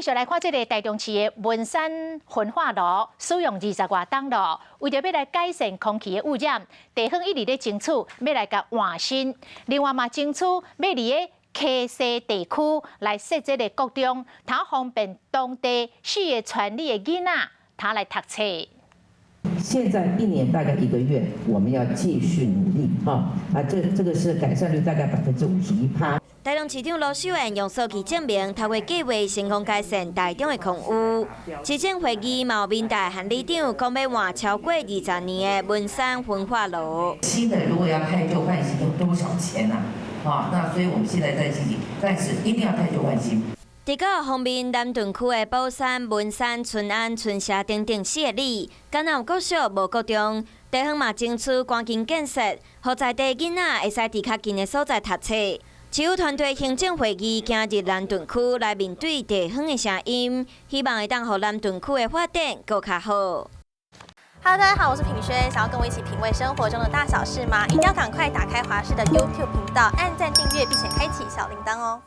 续来看这个台中市的文山焚化炉，使用20多档了，为着要来改善空气的污染，地方一直咧争取要来甲换新，另外嘛争取要伫咧溪西地区来设这个国中，他方便当地4个村里的囡仔他来读册。现在1年大概1个月，我们要继续努力这个是改善率大概51%。台中市长罗秀燕用数据证明，头月计划成功改善台中的空污。市政会议嘛有民代和里长讲要换超过20年的文山焚化炉。新的如果要汰旧换新，有多少钱啊？那所以我们现在在积极，但是一定要汰旧换新。伫个方面，南屯区的宝山、文山、春安、春社等等4个里，敢若有国小无国中，地方嘛争取赶紧建设，让在地囡仔会使伫较近的所在读册。市府团队行政会议今日南屯区来面对地方的声音，希望会当让南屯区的发展更较好。Hello， 大家好，我是品轩。想要跟我一起品味生活中的大小事吗？一定要赶快打开华视的 YouTube 频道，按赞、订阅，并且开启小铃铛哦。